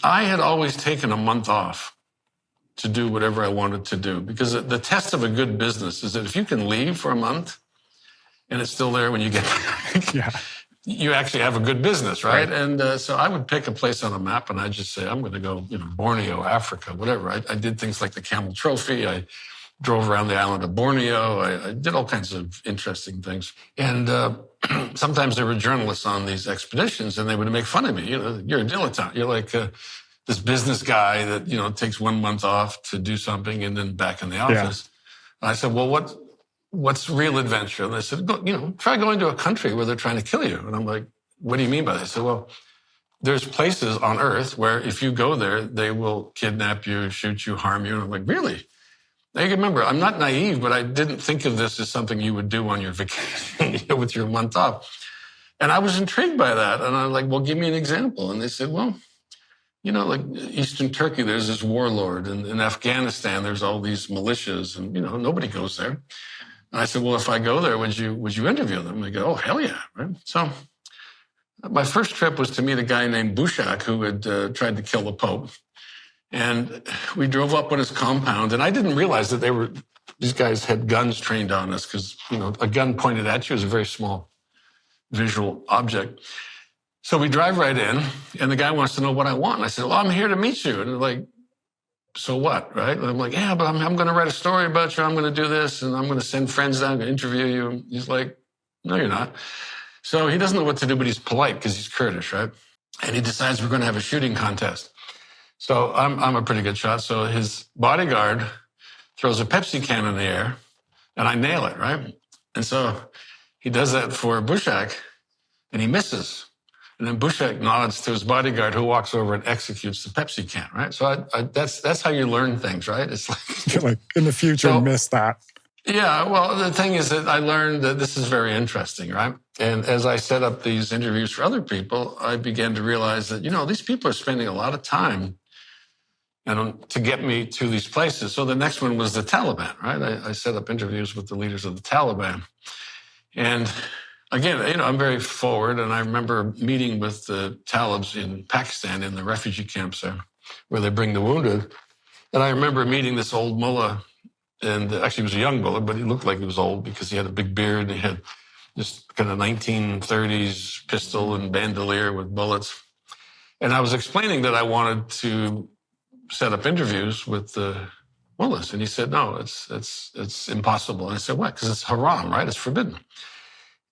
I had always taken a month off to do whatever I wanted to do, because the test of a good business is that if you can leave for a month and it's still there when you get back, you actually have a good business, right? And so I would pick a place on a map and I'd just say, I'm going to go, Borneo, Africa, whatever. I did things like the Camel Trophy. I drove around the island of Borneo. I did all kinds of interesting things. And sometimes there were journalists on these expeditions and they would make fun of me. You're a dilettante. You're like this business guy that, takes 1 month off to do something and then back in the office. I said, well, what's real adventure? And they said, try going to a country where they're trying to kill you. And I'm like, what do you mean by that? They said, well, there's places on Earth where if you go there, they will kidnap you, shoot you, harm you. And I'm like, really? Now you remember, I'm not naive, but I didn't think of this as something you would do on your vacation with your month off. And I was intrigued by that. And I'm like, well, give me an example. And they said, well, like Eastern Turkey, there's this warlord. And in Afghanistan, there's all these militias and, nobody goes there. And I said, well, if I go there, would you interview them? And they go, oh, hell yeah. Right? So my first trip was to meet a guy named Bushak who had tried to kill the Pope. And we drove up on his compound, and I didn't realize that these guys had guns trained on us because, a gun pointed at you is a very small visual object. So we drive right in, and the guy wants to know what I want. And I said, well, I'm here to meet you. And they're like, so what, right? And I'm like, yeah, but I'm going to write a story about you. I'm going to do this, and I'm going to send friends down to interview you. He's like, no, you're not. So he doesn't know what to do, but he's polite because he's Kurdish, right? And he decides we're going to have a shooting contest. So I'm a pretty good shot. So his bodyguard throws a Pepsi can in the air, and I nail it, right? And so he does that for Bushak, and he misses. And then Bushak nods to his bodyguard, who walks over and executes the Pepsi can, right? So that's how you learn things, right? It's like in the future, miss that. Yeah, well, the thing is that I learned that this is very interesting, right? And as I set up these interviews for other people, I began to realize that, these people are spending a lot of time to get me to these places. So the next one was the Taliban, right? I set up interviews with the leaders of the Taliban. And again, I'm very forward, and I remember meeting with the Talibs in Pakistan in the refugee camps there, where they bring the wounded. And I remember meeting this old mullah, and actually he was a young mullah, but he looked like he was old because he had a big beard, and he had this kind of 1930s pistol and bandolier with bullets. And I was explaining that I wanted to set up interviews with the mullahs, and he said, no, it's impossible. And I said, what? Because it's haram, right? It's forbidden.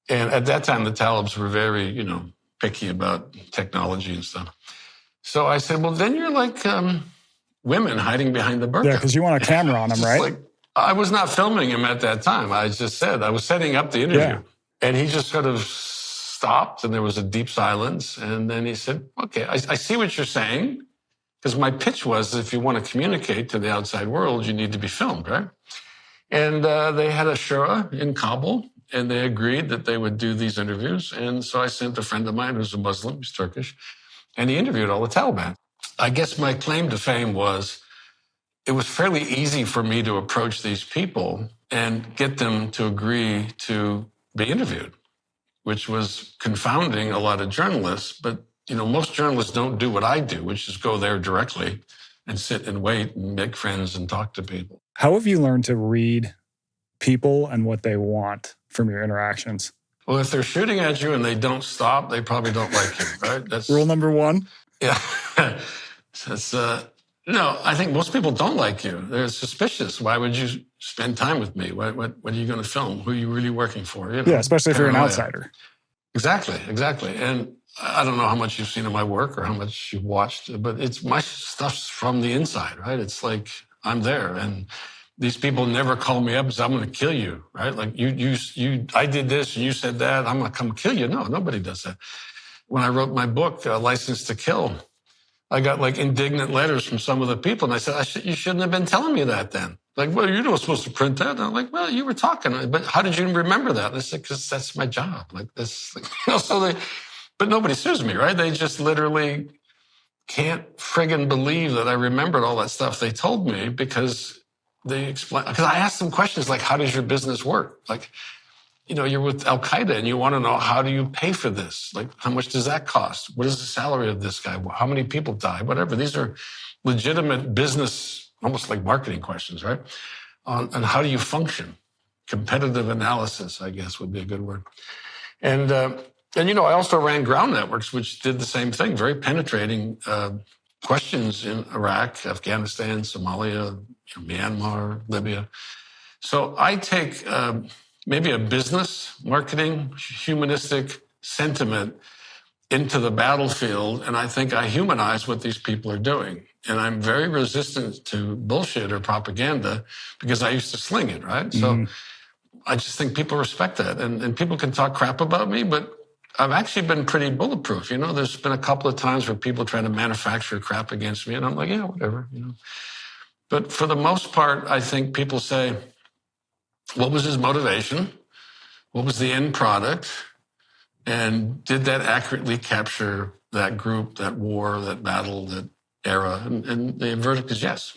And at that time, the Talibs were very, picky about technology and stuff. So I said, well, then you're like women hiding behind the burqa. Yeah, because you want a camera on them, right? Like, I was not filming him at that time. I just said, I was setting up the interview. Yeah. And he just sort of stopped, and there was a deep silence. And then he said, okay, I see what you're saying. Because my pitch was, if you want to communicate to the outside world, you need to be filmed, right? And they had a shura in Kabul, and they agreed that they would do these interviews. And so I sent a friend of mine who's a Muslim, he's Turkish, and he interviewed all the Taliban. I guess my claim to fame was, it was fairly easy for me to approach these people and get them to agree to be interviewed, which was confounding a lot of journalists. But most journalists don't do what I do, which is go there directly and sit and wait and make friends and talk to people. How have you learned to read people and what they want from your interactions? Well, if they're shooting at you and they don't stop, they probably don't like you, right? That's rule number one. Yeah. No, I think most people don't like you. They're suspicious. Why would you spend time with me? What are you going to film? Who are you really working for? Yeah, especially if you're an outsider. Exactly. And I don't know how much you've seen of my work or how much you've watched, but it's my stuff's from the inside, right? It's like I'm there, and these people never call me up and say, I'm going to kill you, right? Like I did this and you said that, I'm going to come kill you. No, nobody does that. When I wrote my book, License to Kill, I got like indignant letters from some of the people, and I said, you shouldn't have been telling me that then. Like, well, you're not supposed to print that. And I'm like, well, you were talking, but how did you remember that? And I said, because that's my job. Like this, but nobody sues me, right? They just literally can't friggin' believe that I remembered all that stuff they told me, because they explain, because I asked them questions like, how does your business work? Like, you're with Al Qaeda and you want to know, how do you pay for this? Like, how much does that cost? What is the salary of this guy? How many people die? Whatever. These are legitimate business, almost like marketing questions, right? On how do you function? Competitive analysis, I guess, would be a good word. And I also ran ground networks, which did the same thing, very penetrating questions in Iraq, Afghanistan, Somalia, Myanmar, Libya. So I take maybe a business, marketing, humanistic sentiment into the battlefield, and I think I humanize what these people are doing. And I'm very resistant to bullshit or propaganda because I used to sling it, right? So I just think people respect that. And people can talk crap about me, but I've actually been pretty bulletproof. There's been a couple of times where people try to manufacture crap against me, and I'm like, yeah, whatever, But for the most part, I think people say, what was his motivation? What was the end product? And did that accurately capture that group, that war, that battle, that era? And the verdict is yes.